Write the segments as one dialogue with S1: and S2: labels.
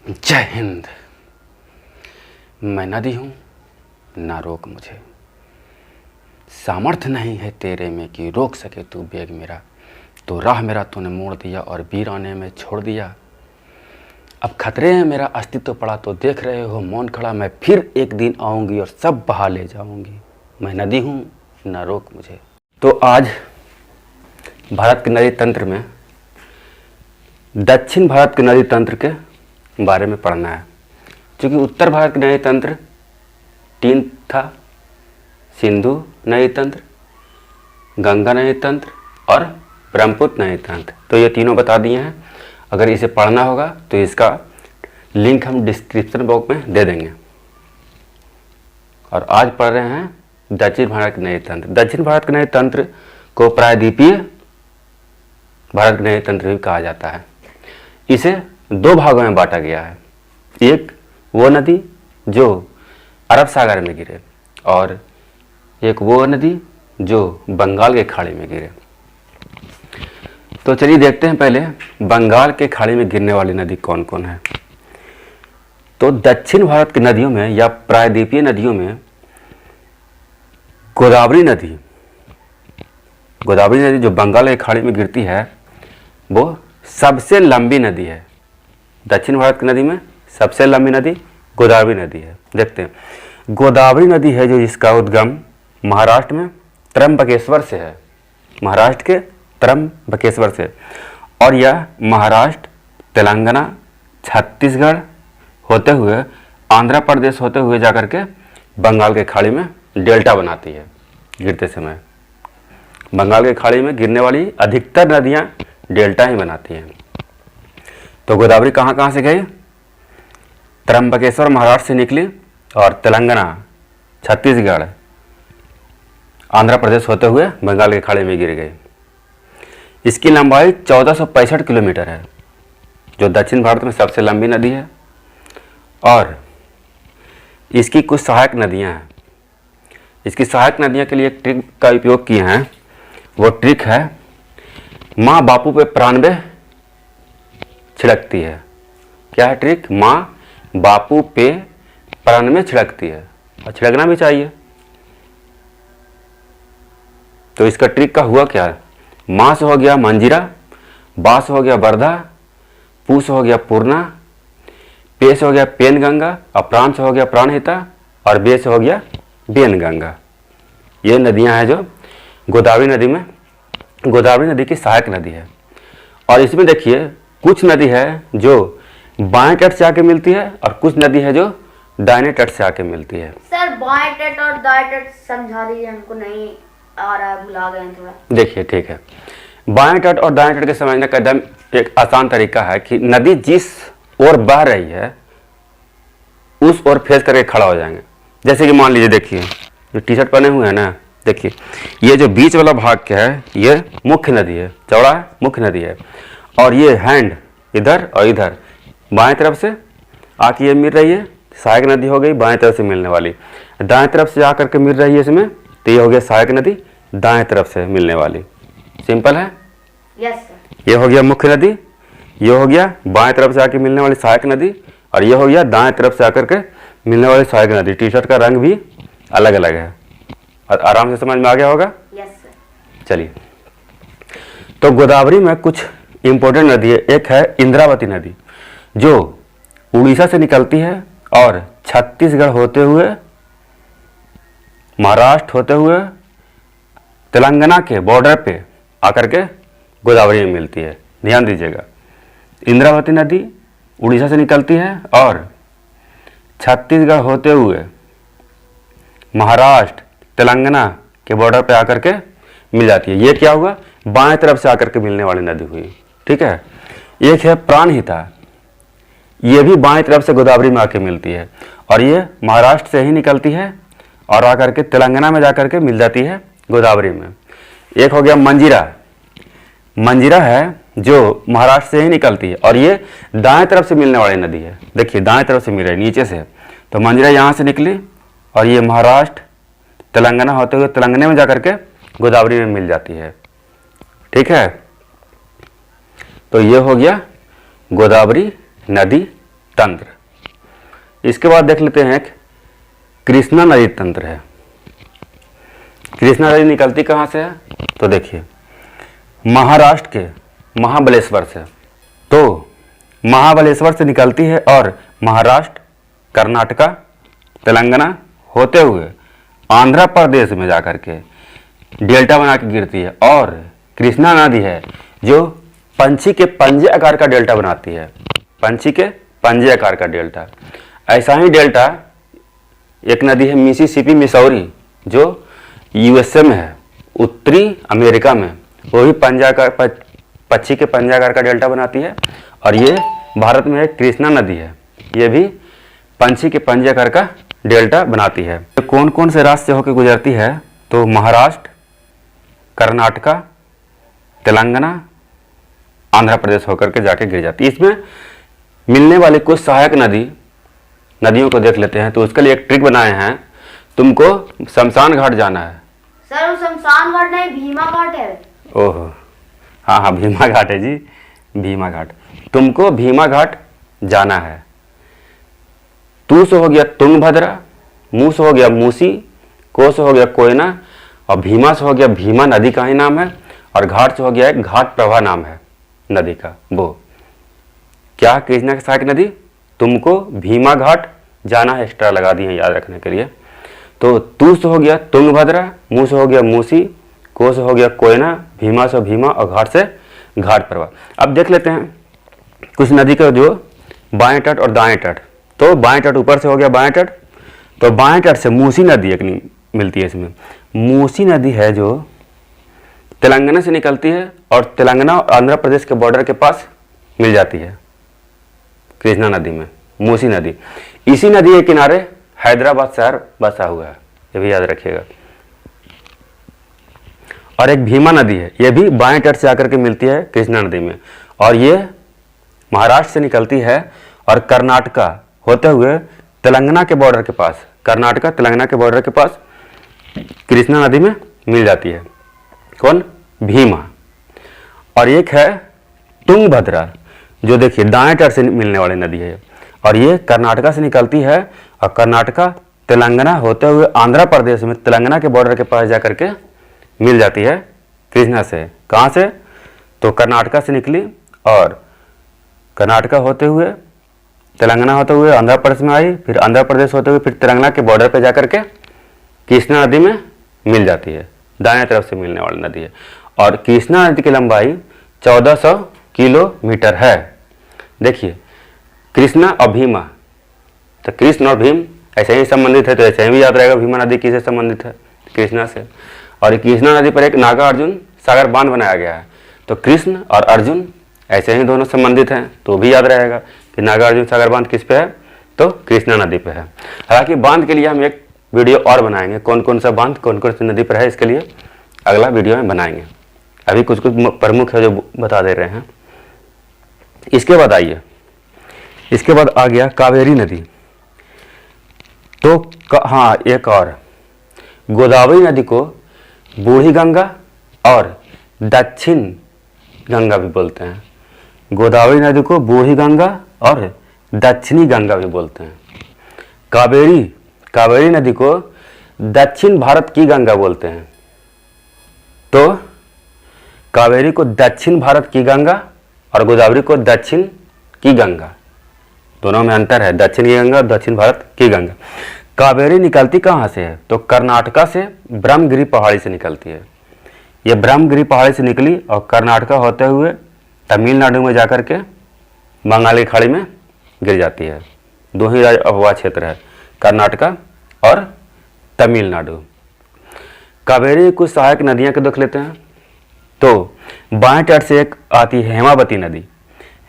S1: जय हिंद। मैं नदी हूँ, ना रोक मुझे। सामर्थ्य नहीं है तेरे में कि रोक सके तू बेग मेरा। तो राह मेरा तूने मोड़ दिया और वीराने में छोड़ दिया। अब खतरे हैं मेरा अस्तित्व पड़ा तो देख रहे हो मौन खड़ा। मैं फिर एक दिन आऊँगी और सब बहा ले जाऊँगी। मैं नदी हूँ, ना रोक मुझे। तो आज भारत के नदी तंत्र में दक्षिण भारत के नदी तंत्र के बारे में पढ़ना है। क्योंकि उत्तर भारत के नदी तंत्र 3 था: सिंधु नदी तंत्र, गंगा नदी तंत्र और ब्रह्मपुत्र नदी तंत्र। तो ये तीनों बता दिए हैं। अगर इसे पढ़ना होगा तो इसका लिंक हम डिस्क्रिप्शन बॉक्स में दे देंगे। और आज पढ़ रहे हैं दक्षिण भारत के नदी तंत्र। दक्षिण भारत के नदी तंत्र को प्रायद्वीपीय भारत के नदी तंत्र भी कहा जाता है। इसे 2 भागों में बांटा गया है। एक वो नदी जो अरब सागर में गिरे और एक वो नदी जो बंगाल के खाड़ी में गिरे। तो चलिए देखते हैं पहले बंगाल के खाड़ी में गिरने वाली नदी कौन कौन है। तो दक्षिण भारत की नदियों में या प्रायद्वीपीय नदियों में गोदावरी नदी जो बंगाल के खाड़ी में गिरती है वो सबसे लंबी नदी है। दक्षिण भारत की नदी में सबसे लंबी नदी गोदावरी नदी है। देखते हैं, गोदावरी नदी है जो जिसका उद्गम महाराष्ट्र में त्र्यंबकेश्वर से है। महाराष्ट्र के त्र्यंबकेश्वर से, और यह महाराष्ट्र, तेलंगाना, छत्तीसगढ़ होते हुए आंध्र प्रदेश होते हुए जाकर के बंगाल के खाड़ी में डेल्टा बनाती है। गिरते समय बंगाल के खाड़ी में गिरने वाली अधिकतर नदियां डेल्टा ही बनाती हैं। तो गोदावरी कहाँ कहाँ से गई? त्र्यंबकेश्वर महाराष्ट्र से निकली और तेलंगाना, छत्तीसगढ़, आंध्र प्रदेश होते हुए बंगाल के खाड़ी में गिर गई। इसकी लंबाई 1465 किलोमीटर है, जो दक्षिण भारत में सबसे लंबी नदी है। और इसकी कुछ सहायक नदियां हैं। इसकी सहायक नदियां के लिए एक ट्रिक का उपयोग किए हैं। वो ट्रिक है माँ बापू पे 93 छिड़कती है। क्या है ट्रिक? माँ बापू पे 93 छिड़कती है, और छिड़कना भी चाहिए। तो इसका ट्रिक का हुआ क्या है? माँ से हो गया मंजीरा, बा से हो गया वर्धा, पू से हो गया पूर्णा, पे से हो गया पेनगंगा, और प्राण से हो गया प्राणहिता, और बे से हो गया बेनगंगा। ये नदियां हैं जो गोदावरी नदी की सहायक नदी है। और इसमें देखिए कुछ नदी है जो बाएं तट से आके मिलती है और कुछ नदी है जो दाहिने तट से आके मिलती है।
S2: सर बाएं तट और दाएं तट समझा दीजिए, हमको नहीं आ रहा है, भुला गए थोड़ा।
S1: देखिए ठीक है, बाएं तट और दाएं तट के समझने का एकदम एक आसान तरीका है कि नदी जिस ओर बह रही है उस ओर फेस करके खड़ा हो जाएंगे। जैसे कि मान लीजिए, देखिए जो टी शर्ट पहने हुए हैं ना, देखिए ये जो बीच वाला भाग क्या है, ये मुख्य नदी है, चौड़ा है, मुख्य नदी है। और ये हैंड इधर और इधर बाएं तरफ से आके ये मिल रही है, सहायक नदी हो गई बाएं तरफ से मिलने वाली। दाएं तरफ से आकर के मिल रही है इसमें, तो ये हो गया सहायक नदी दाएं तरफ से मिलने वाली। सिंपल है?
S2: Yes sir.
S1: ये हो गया मुख्य नदी, ये हो गया बाएं तरफ से आके मिलने वाली सहायक नदी, और ये हो गया दाएं तरफ से आकर के मिलने वाली सहायक नदी। टी शर्ट का रंग भी अलग अलग है, और आराम से समझ में आ गया होगा।
S2: Yes sir.
S1: चलिए, तो गोदावरी में कुछ इंपॉर्टेंट नदी है। एक है इंद्रावती नदी जो उड़ीसा से निकलती है और छत्तीसगढ़ होते हुए, महाराष्ट्र होते हुए, तेलंगाना के बॉर्डर पे आकर के गोदावरी में मिलती है। ध्यान दीजिएगा, इंद्रावती नदी उड़ीसा से निकलती है और छत्तीसगढ़ होते हुए महाराष्ट्र, तेलंगाना के बॉर्डर पे आकर के मिल जाती है। ये क्या हुआ? बाएं तरफ से आकर के मिलने वाली नदी हुई। ठीक है। एक है प्राणहिता, ये भी बाएं तरफ से गोदावरी में आके मिलती है, और ये महाराष्ट्र से ही निकलती है और आकर के तेलंगाना में जाकर के मिल जाती है गोदावरी में। एक हो गया मंजीरा है जो महाराष्ट्र से ही निकलती है, और ये दाएं तरफ से मिलने वाली नदी है। देखिए दाएं तरफ से मिल रही है, नीचे से। तो मंजीरा यहाँ से निकली और ये महाराष्ट्र, तेलंगाना होते हुए तेलंगाना में जाकर के गोदावरी में मिल जाती है। ठीक है। तो ये हो गया गोदावरी नदी तंत्र। इसके बाद देख लेते हैं एक कृष्णा नदी तंत्र है। कृष्णा नदी निकलती कहाँ से है? तो देखिए महाराष्ट्र के महाबलेश्वर से। तो महाबलेश्वर से निकलती है और महाराष्ट्र, कर्नाटका, तेलंगाना होते हुए आंध्र प्रदेश में जाकर के डेल्टा बना के गिरती है। और कृष्णा नदी है जो पंछी के पंजे आकार का डेल्टा बनाती है, पंछी के पंजे आकार का डेल्टा। ऐसा ही डेल्टा एक नदी है मिसिसिपी मिसौरी जो यूएसए में है, उत्तरी अमेरिका में, वो भी पक्षी के पंजे आकार का डेल्टा बनाती है। और ये भारत में एक कृष्णा नदी है, ये भी पंछी के पंजे आकार का डेल्टा बनाती है। तो कौन कौन से राज्य से होकर गुजरती है? तो महाराष्ट्र, कर्नाटका, तेलंगाना, आंध्र प्रदेश होकर के जाके गिर जाती है। इसमें मिलने वाली कुछ सहायक नदियों को देख लेते हैं। तो उसके लिए एक ट्रिक बनाए हैं, तुमको शमशान घाट जाना है।
S2: सर वो शमशान घाट नहीं, भीमा घाट है।
S1: ओहो, हाँ भीमा घाट है जी, भीमा घाट। तुमको भीमा घाट जाना है। तू से हो गया तुंगभद्रा, मुँह से हो गया मूसी, को से हो गया कोयना, और भीमा से हो गया भीमा नदी का ही नाम है, और घाट से हो गया एक घाट प्रभा नाम है नदी का। वो क्या कृष्णा की सहायक नदी? तुमको भीमा घाट जाना है, एक्स्ट्रा लगा दी है याद रखने के लिए। तो तू से हो गया तुंगभद्रा, मुँह से हो गया मूसी, को से हो गया कोयना, भीमा से भीमा, और घाट से घाट प्रभा। अब देख लेते हैं कुछ नदी का जो बाएं तट और दाएं तट। तो बाएं तट ऊपर से हो गया बाएं तट, तो बाएं तट से मूसी नदी एक मिलती है। इसमें मूसी नदी है जो तेलंगाना से निकलती है और तेलंगाना और आंध्र प्रदेश के बॉर्डर के पास मिल जाती है कृष्णा नदी में, मूसी नदी। इसी नदी के किनारे हैदराबाद शहर बसा हुआ है, ये भी याद रखिएगा। और एक भीमा नदी है, ये भी बाएं तट से आकर के मिलती है कृष्णा नदी में, और ये महाराष्ट्र से निकलती है और कर्नाटका होते हुए तेलंगाना के बॉर्डर के पास, कर्नाटका तेलंगाना के बॉर्डर के पास कृष्णा नदी में मिल जाती है। कौन? भीमा। और एक है तुंगभद्रा जो देखिए दाएं तट से मिलने वाली नदी है, और ये कर्नाटका से निकलती है और कर्नाटका तेलंगाना होते हुए आंध्र प्रदेश में तेलंगाना के बॉर्डर के पास जाकर के मिल जाती है कृष्णा से। कहाँ से? तो कर्नाटका से निकली और कर्नाटका होते हुए तेलंगाना होते हुए आंध्र प्रदेश में आई, फिर आंध्र प्रदेश होते हुए फिर तेलंगाना के बॉर्डर पे जाकर के कृष्णा नदी में मिल जाती है, दाएं तरफ से मिलने वाली नदी है। और कृष्णा नदी की लंबाई 1400 किलोमीटर है। देखिए कृष्णा और भीमा, तो कृष्ण और भीम ऐसे ही संबंधित है, तो ऐसे ही भी याद रहेगा भीमा नदी किससे संबंधित है? कृष्णा से। और कृष्णा नदी पर एक नागा अर्जुन सागर बांध बनाया गया है, तो कृष्ण और अर्जुन ऐसे ही दोनों संबंधित हैं, तो भी याद रहेगा कि नागार्जुन सागर बांध किस पे है? तो कृष्णा नदी पे है। हालांकि बांध के लिए हम एक वीडियो और बनाएंगे, कौन कौन सा बांध कौन कौन सी नदी पर है, इसके लिए अगला वीडियो में बनाएंगे। अभी कुछ कुछ प्रमुख है जो बता दे रहे हैं। इसके बाद आइए, इसके बाद आ गया कावेरी नदी। तो हाँ एक और, गोदावरी नदी को बूढ़ी गंगा और दक्षिण गंगा भी बोलते हैं। गोदावरी नदी को बूढ़ी गंगा और दक्षिणी गंगा भी बोलते हैं। कावेरी नदी को दक्षिण भारत की गंगा बोलते हैं। तो कावेरी को दक्षिण भारत की गंगा और गोदावरी को दक्षिण की गंगा, दोनों में अंतर है, दक्षिण की गंगा और दक्षिण भारत की गंगा। कावेरी निकलती कहाँ से है? तो कर्नाटका से ब्रह्मगिरी पहाड़ी से निकलती है। ये ब्रह्मगिरी पहाड़ी से निकली और कर्नाटका होते हुए तमिलनाडु में जाकर के बंगाल की खाड़ी में गिर जाती है। दो ही राज्य अफवाह क्षेत्र है, कर्नाटका और तमिलनाडु। कावेरी कुछ सहायक नदियां के देख लेते हैं। तो बाएं तट से एक आती है हेमावती नदी।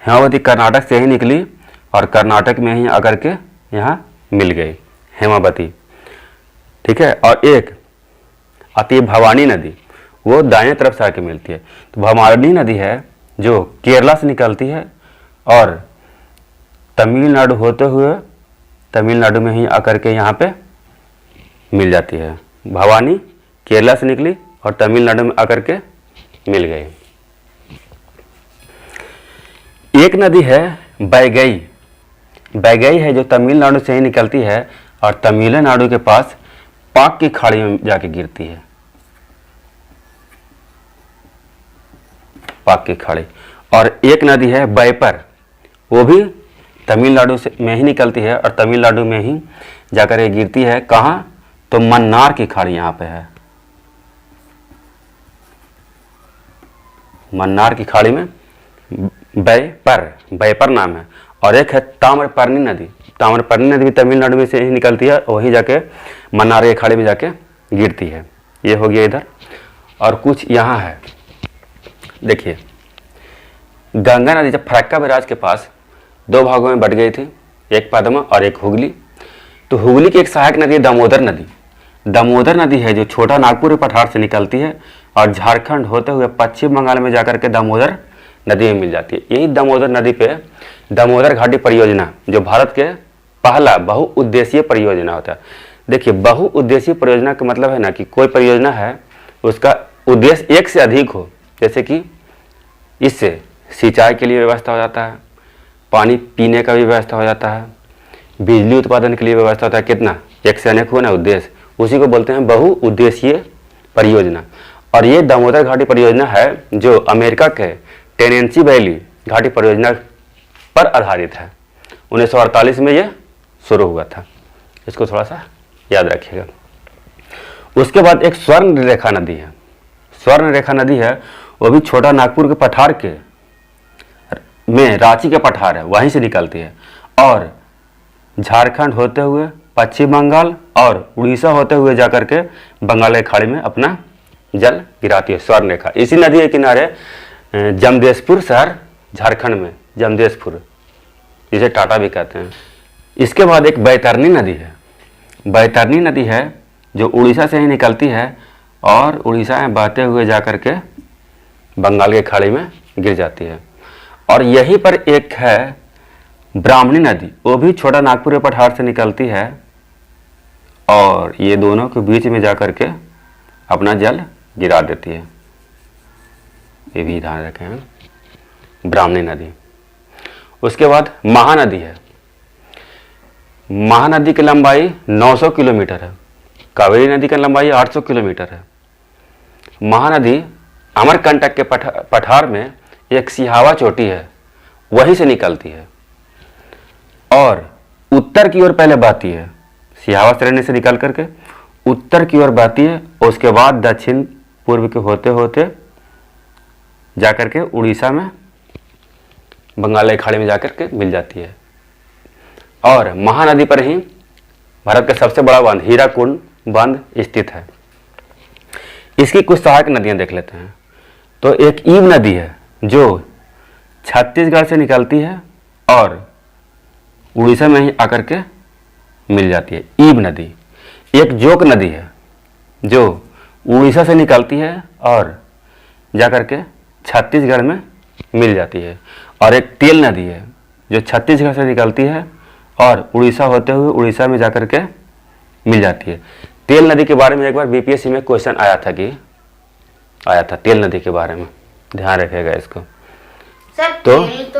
S1: हेमावती कर्नाटक से ही निकली और कर्नाटक में ही आकर के यहाँ मिल गई हेमावती, ठीक है। और एक आती है भवानी नदी, वो दाएं तरफ से आके मिलती है। तो भवानी नदी है जो केरला से निकलती है और तमिलनाडु होते हुए तमिलनाडु में ही आकर के यहाँ पे मिल जाती है। भवानी केरला से निकली और तमिलनाडु में आकर के मिल गई। एक नदी है बैगई, वैगई है जो तमिलनाडु से ही निकलती है और तमिलनाडु के पास पाक की खाड़ी में जाके गिरती है, पाक की खाड़ी। और एक नदी है बैपर, वो भी तमिलनाडु से में ही निकलती है और तमिलनाडु में ही जाकर ये गिरती है। कहाँ? तो मन्नार की खाड़ी यहाँ पे है, मन्नार की खाड़ी में बैपर नाम है। और एक है ताम्रपर्णी नदी, ताम्रपर्णी नदी भी तमिलनाडु में से ही निकलती है, वहीं जाके मन्नार की खाड़ी में जाके गिरती है। ये हो गया इधर। और कुछ यहाँ है, देखिए गंगा नदी जब फरक्का बैराज के पास दो भागों में बट गई थी, एक पद्मा और एक हुगली, तो हुगली की एक सहायक नदी है दामोदर नदी। दामोदर नदी है जो छोटा नागपुर पठार से निकलती है और झारखंड होते हुए पश्चिम बंगाल में जाकर के दामोदर नदी में मिल जाती है। यही दामोदर नदी पे दामोदर घाटी परियोजना, जो भारत के पहला बहुउद्देशीय परियोजना होता है। देखिए बहुउद्देशीय परियोजना का मतलब है ना कि कोई परियोजना है उसका उद्देश्य एक से अधिक हो, जैसे कि इससे सिंचाई के लिए व्यवस्था हो जाता है, पानी पीने का भी व्यवस्था हो जाता है, बिजली उत्पादन के लिए व्यवस्था होता है। कितना? एक से अनेक हो ना उद्देश्य, उसी को बोलते हैं बहुउद्देशीय परियोजना। और ये दामोदर घाटी परियोजना है जो अमेरिका के टेनेंसी वैली घाटी परियोजना पर आधारित है। 1948 में ये शुरू हुआ था, इसको थोड़ा सा याद रखिएगा। उसके बाद एक स्वर्ण रेखा नदी है, स्वर्ण रेखा नदी है, वो भी छोटा नागपुर के पठार के में रांची के पठार है, वहीं से निकलती है और झारखंड होते हुए पश्चिम बंगाल और उड़ीसा होते हुए जाकर के बंगाल की खाड़ी में अपना जल गिराती है, स्वर्ण रेखा। इसी नदी के किनारे जमदेशपुर शहर झारखंड में, जमदेशपुर जिसे टाटा भी कहते हैं। इसके बाद एक बैतरनी नदी है, बैतरनी नदी है जो उड़ीसा से ही निकलती है और उड़ीसा में बहते हुए जाकर के बंगाल की खाड़ी में गिर जाती है। और यहीं पर एक है ब्राह्मणी नदी, वो भी छोटा नागपुर के पठार से निकलती है और ये दोनों के बीच में जाकर के अपना जल गिरा देती है। ये भी ध्यान रखें, ब्राह्मणी नदी। उसके बाद महानदी है, महानदी की लंबाई 900 किलोमीटर है, कावेरी नदी की लंबाई 800 किलोमीटर है। महानदी अमरकंटक के पठार में एक सिहावा चोटी है, वहीं से निकलती है और उत्तर की ओर पहले बहती है, सिहावा श्रेणी से निकल करके उत्तर की ओर बहती है, उसके बाद दक्षिण पूर्व के होते होते जाकर के उड़ीसा में बंगाल की खाड़ी में जाकर के मिल जाती है। और महानदी पर ही भारत का सबसे बड़ा बांध हीराकुंड बांध स्थित है। इसकी कुछ सहायक नदियां देख लेते हैं। तो एक ईब नदी है जो छत्तीसगढ़ से निकलती है और उड़ीसा में ही आकर के मिल जाती है, ईब नदी। एक जोक नदी है जो उड़ीसा से निकलती है और जाकर के छत्तीसगढ़ में मिल जाती है। और एक तेल नदी है जो छत्तीसगढ़ से निकलती है और उड़ीसा होते हुए उड़ीसा में जाकर के मिल जाती है। तेल नदी के बारे में एक बार बीपीएससी में क्वेश्चन आया था तेल नदी के बारे में, ध्यान रखिएगा इसको।
S2: सर
S1: तो
S2: तेल तो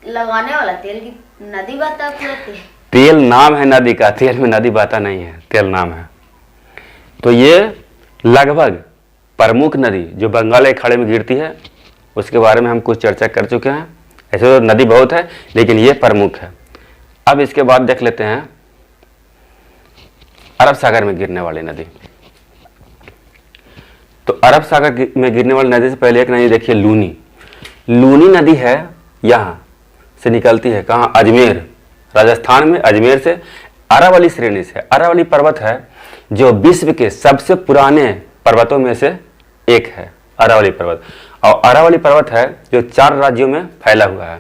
S2: लगाने वाला तेल की नदी बहता पूरा तेल?
S1: तेल नाम है नदी का, तेल में नदी बहता नहीं है, तेल नाम है। तो ये लगभग प्रमुख नदी जो बंगाल की खाड़ी में गिरती है उसके बारे में हम कुछ चर्चा कर चुके हैं। ऐसे तो नदी बहुत है लेकिन ये प्रमुख है। अब इसके बाद देख लेते हैं अरब सागर में गिरने वाली नदी। तो अरब सागर में गिरने वाली नदी से पहले एक नदी देखिए लूनी। लूनी नदी है, यहाँ से निकलती है, कहाँ? अजमेर, राजस्थान में अजमेर से अरावली श्रेणी से। अरावली पर्वत है जो विश्व के सबसे पुराने पर्वतों में से एक है, अरावली पर्वत। और अरावली पर्वत है जो 4 राज्यों में फैला हुआ है,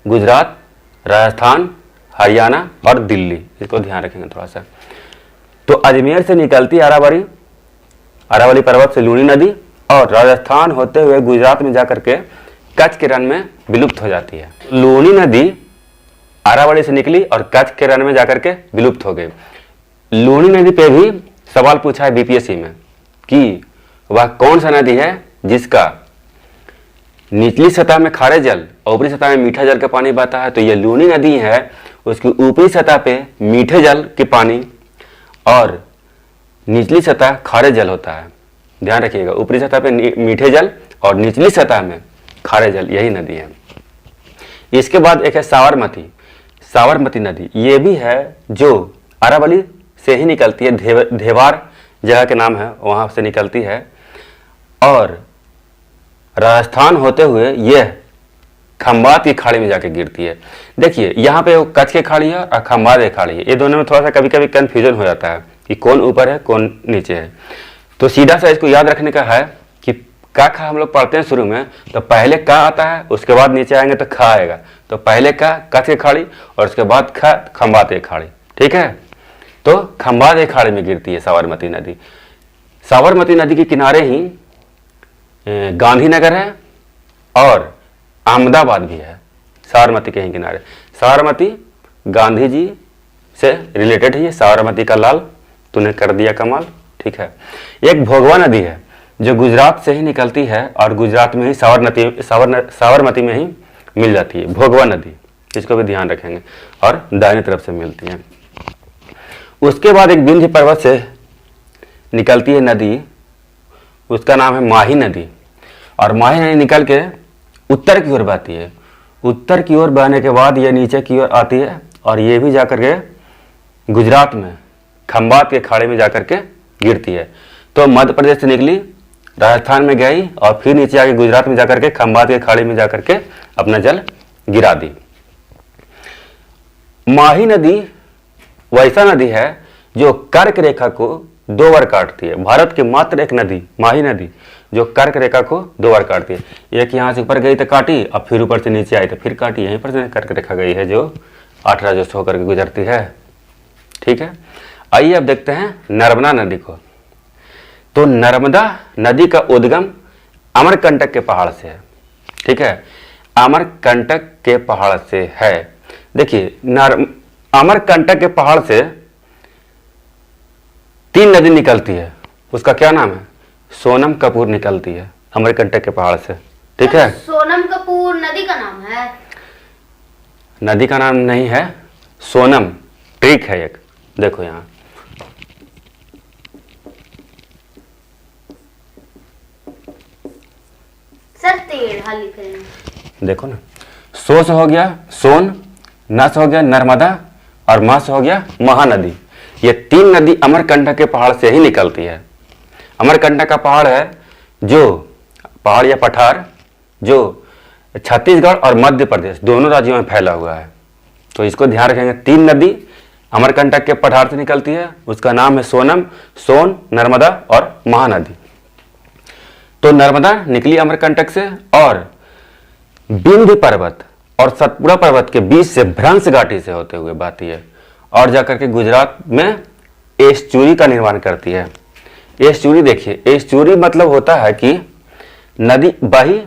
S1: गुजरात, राजस्थान, हरियाणा और दिल्ली। इसको ध्यान रखेंगे थोड़ा सा। तो अजमेर से निकलती अरावली पर्वत से लूनी नदी और राजस्थान होते हुए गुजरात में जाकर के कच्छ के रण में विलुप्त हो जाती है। लूनी नदी अरावली से निकली और कच्छ के रण में जाकर के विलुप्त हो गई। लूनी नदी पे भी सवाल पूछा है बीपीएससी में कि वह कौन सा नदी है जिसका निचली सतह में खारे जल और ऊपरी सतह में मीठा जल का पानी बहता है। तो ये लूनी नदी है उसकी ऊपरी सतह पे मीठे जल के पानी और निचली सतह खारे जल होता है। ध्यान रखिएगा, ऊपरी सतह पे मीठे जल और निचली सतह में खारे जल, यही नदी है। इसके बाद एक है साबरमती। साबरमती नदी ये भी है जो अरावली से ही निकलती है, धेवार जगह के नाम है, वहाँ से निकलती है और राजस्थान होते हुए यह खंबात की खाड़ी में जाके गिरती है। देखिए यहाँ पे कच्छ की खाड़ी है और खंबात की खाड़ी है, ये दोनों में थोड़ा सा कभी कभी कन्फ्यूजन हो जाता है कि कौन ऊपर है कौन नीचे है। तो सीधा सा इसको याद रखने का है कि का खा हम लोग पढ़ते हैं शुरू में, तो पहले का आता है, उसके बाद नीचे आएंगे तो खा आएगा। तो पहले का कच्छ की खाड़ी और उसके बाद खा खंबात की खाड़ी, ठीक है। तो खंबात की खाड़ी में गिरती है साबरमती नदी। साबरमती नदी के किनारे ही गांधीनगर है और अहमदाबाद भी है, साबरमती के ही किनारे। साबरमती गांधी जी से रिलेटेड है, साबरमती का लाल तूने कर दिया कमाल, ठीक है। एक भोगवा नदी है जो गुजरात से ही निकलती है और गुजरात में ही साबरमती में ही मिल जाती है, भोगवा नदी, इसको भी ध्यान रखेंगे, और दाहिनी तरफ से मिलती है। उसके बाद एक विंध्य पर्वत से निकलती है नदी, उसका नाम है माही नदी, और माही नदी निकल के उत्तर की ओर बहती है। उत्तर की ओर बहने के बाद यह नीचे की ओर आती है और ये भी जाकर के गुजरात में खंबात के खाड़ी में जाकर के गिरती है। तो मध्य प्रदेश से निकली, राजस्थान में गई और फिर नीचे आके गुजरात में जाकर के खंबात के खाड़ी में जाकर के अपना जल गिरा दी। माही नदी वैसा नदी है जो कर्क रेखा को 2 बार काटती है। भारत की मात्र एक नदी माही नदी जो कर्क रेखा को 2 बार काटती है। एक यहाँ से ऊपर गई तो काटी, अब फिर ऊपर से नीचे आई तो फिर काटी, यहीं पर से कर्क रेखा गई है जो 8 राज्यों से होकर के गुजरती है, ठीक है। आइए अब देखते हैं नर्मदा नदी को। तो नर्मदा नदी का उद्गम अमरकंटक के पहाड़ से है, ठीक है, अमरकंटक के पहाड़ से है। देखिए अमरकंटक के पहाड़ से 3 नदी निकलती है, उसका क्या नाम है, सोनम कपूर निकलती है अमरकंटक के पहाड़ से, ठीक है।
S2: सोनम कपूर नदी का नाम है?
S1: नदी का नाम नहीं है, सोनम ट्रिक है एक, देखो यहाँ
S2: सर टेढ़ा लिख रहे हैं,
S1: देखो ना, सो से हो गया सोन, न से हो गया नर्मदा और मा से हो गया महानदी। ये 3 नदी अमरकंटक के पहाड़ से ही निकलती है। अमरकंटक का पहाड़ है जो पहाड़ या पठार जो छत्तीसगढ़ और मध्य प्रदेश दोनों राज्यों में फैला हुआ है। तो इसको ध्यान रखेंगे, 3 नदी अमरकंटक के पठार से निकलती है, उसका नाम है सोनम, सोन, नर्मदा और महानदी। तो नर्मदा निकली अमरकंटक से और विंध्य पर्वत और सतपुड़ा पर्वत के बीच से भ्रंश घाटी से होते हुए बहती है और जाकर के गुजरात में एस्चुरी का निर्माण करती है। एस्चुरी देखिए, एस्चुरी मतलब होता है कि नदी बही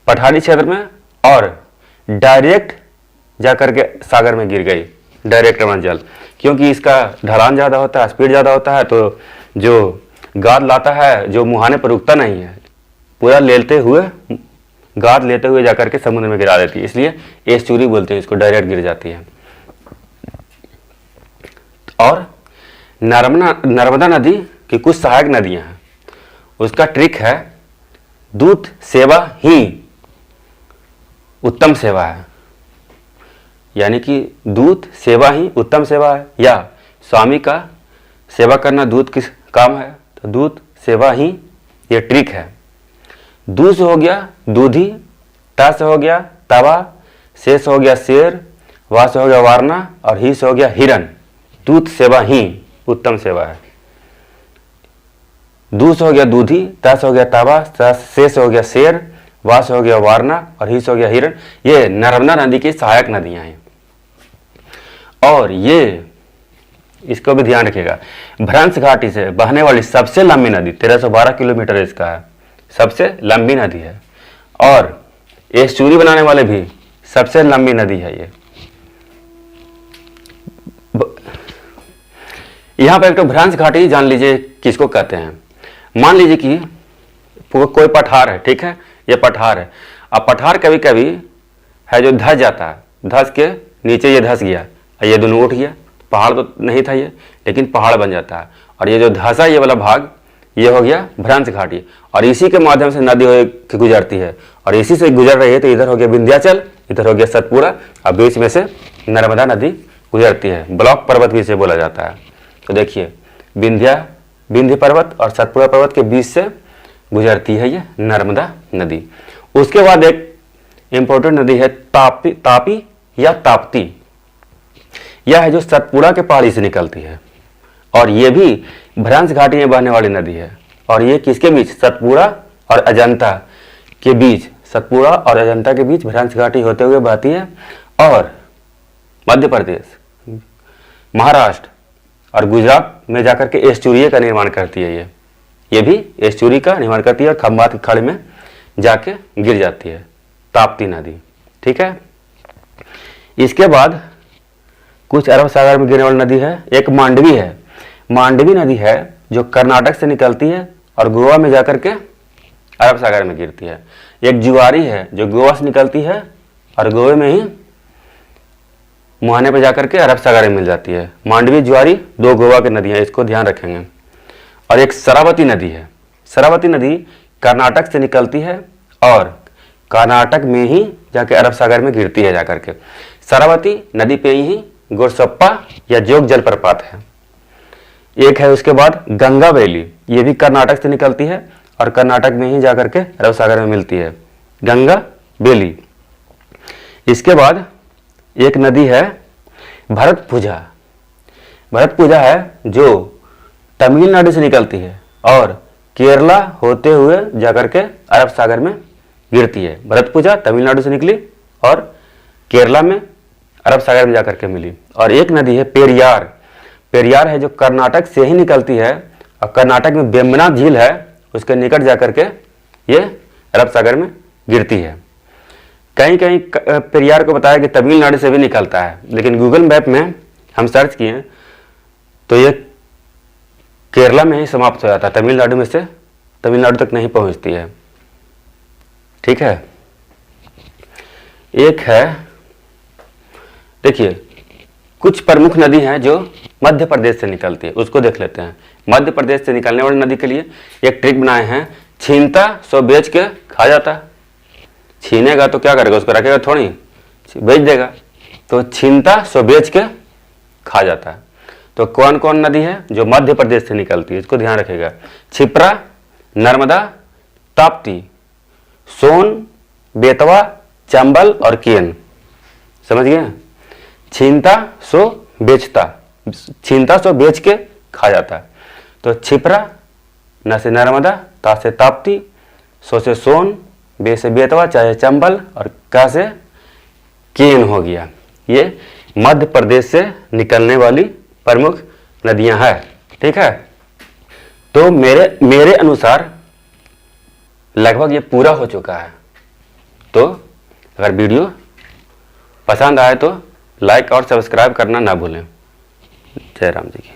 S1: पठारी क्षेत्र में और डायरेक्ट जाकर के सागर में गिर गई, डायरेक्ट जल, क्योंकि इसका ढलान ज़्यादा होता है, स्पीड ज़्यादा होता है, तो जो गाद लाता है जो मुहाने पर रुकता नहीं है, पूरा लेते हुए गाद लेते हुए जाकर के समुद्र में गिरा देती है, इसलिए एस्चुरी बोलते हैं इसको, डायरेक्ट गिर जाती है। और नर्मदा नदी की कुछ सहायक नदियां हैं, उसका ट्रिक है दूत सेवा ही उत्तम सेवा है, यानी कि दूत सेवा ही उत्तम सेवा है, या स्वामी का सेवा करना दूत किस काम है, तो दूत सेवा ही ये ट्रिक है। दू से हो गया दूधी, ता से हो गया तवा, से हो गया शेर, वा से हो गया वारना और ही से हो गया हिरन। दूत सेवा ही उत्तम सेवा है। दू से हो गया दूधी, ता से हो गया तावा, से हो गया शेर, वा से हो गया वारना और ही से हो गया हिरन। ये नर्मदा नदी की सहायक नदियां हैं और ये इसको भी ध्यान रखिएगा, भ्रंश घाटी से बहने वाली सबसे लंबी नदी 1312 किलोमीटर इसका है, सबसे लंबी नदी है। और एस्चुरी बनाने वाले भी सबसे लंबी नदी है ये। यहाँ पर एक तो भ्रंश घाटी जान लीजिए किसको कहते हैं। मान लीजिए कि कोई पठार है, ठीक है, ये पठार है। अब पठार कभी कभी है जो धस जाता है, धस के नीचे ये धंस गया और ये दोनों उठ गया, पहाड़ तो नहीं था ये, लेकिन पहाड़ बन जाता है। और ये जो धंसा ये वाला भाग ये हो गया भ्रंश घाटी, और इसी के माध्यम से नदी के गुजरती है, और इसी से गुजर रही है। तो इधर हो गया विंध्याचल, इधर हो गया सतपुड़ा, और बीच में से नर्मदा नदी गुजरती है। ब्लॉक पर्वत भी इसे बोला जाता है। तो देखिए विंध्य पर्वत और सतपुड़ा पर्वत के बीच से गुजरती है ये नर्मदा नदी। उसके बाद एक इंपॉर्टेंट नदी है तापी या ताप्ती। यह है जो सतपुड़ा के पहाड़ी से निकलती है, और ये भी भ्रंश घाटी में बहने वाली नदी है। और ये किसके बीच? सतपुड़ा और अजंता के बीच, सतपुड़ा और अजंता के बीच भ्रंश घाटी होते हुए बहती है, और मध्य प्रदेश, महाराष्ट्र और गुजरात में जाकर के एस्चुरिये का निर्माण करती है। ये भी एस्चुरी का निर्माण करती है और खंबात की खाड़ी में जाके गिर जाती है, ताप्ती नदी। ठीक है। इसके बाद कुछ अरब सागर में गिरने वाली नदी है। एक मांडवी है। मांडवी नदी है जो कर्नाटक से निकलती है और गोवा में जाकर के अरब सागर में गिरती है। एक जुआरी है जो गोवा से निकलती है और गोवे में ही मुहाने पर जाकर के अरब सागर में मिल जाती है। मांडवी, जुआरी दो गोवा की नदियाँ, इसको ध्यान रखेंगे। और एक शरावती नदी है। शरावती नदी कर्नाटक से निकलती है और कर्नाटक में ही जाके अरब सागर में गिरती है जाकर के। शरावती नदी पे ही गोरसप्पा या जोग जलप्रपात है। एक है उसके बाद गंगा वैली, ये भी कर्नाटक से निकलती है और कर्नाटक में ही जाकर के अरब सागर में मिलती है, गंगा वैली। इसके बाद एक नदी है भरतपुझा। भरतपुझा है जो तमिलनाडु से निकलती है और केरला होते हुए जाकर के अरब सागर में गिरती है। भरतपुझा तमिलनाडु से निकली और केरला में अरब सागर में जाकर के मिली। और एक नदी है पेरियार। पेरियार है जो कर्नाटक से ही निकलती है और कर्नाटक में वेम्बनाथ झील है, उसके निकट जाकर के ये अरब सागर में गिरती है। कहीं कहीं पेरियार को बताया कि तमिलनाडु से भी निकलता है, लेकिन गूगल मैप में हम सर्च किए तो ये केरला में ही समाप्त हो जाता है, तमिलनाडु में से तमिलनाडु तक नहीं पहुंचती है। ठीक है। एक है, देखिए कुछ प्रमुख नदी हैं जो मध्य प्रदेश से निकलती है, उसको देख लेते हैं। मध्य प्रदेश से निकलने वाली नदी के लिए एक ट्रिक बनाए हैं, छीनता सो बेच के खा जाता। छीनेगा तो क्या करेगा, उसको रखेगा थोड़ी, बेच देगा। तो छीनता सो बेच के खा जाता है। तो कौन कौन नदी है जो मध्य प्रदेश से निकलती है, इसको ध्यान रखेगा। क्षिप्रा, नर्मदा, ताप्ती, सोन, बेतवा, चंबल और केन। समझ गए? छीनता सो बेचता, छीनता सो बेच के खा जाता। तो क्षिप्रा, न से नर्मदा, ता से ताप्ती, सो से सोन, बे से बेतवा, चाहे चंबल और का से केन हो गया। ये मध्य प्रदेश से निकलने वाली प्रमुख नदियां हैं। ठीक है। तो मेरे अनुसार लगभग ये पूरा हो चुका है। तो अगर वीडियो पसंद आए तो लाइक और सब्सक्राइब करना ना भूलें। जय राम जी की।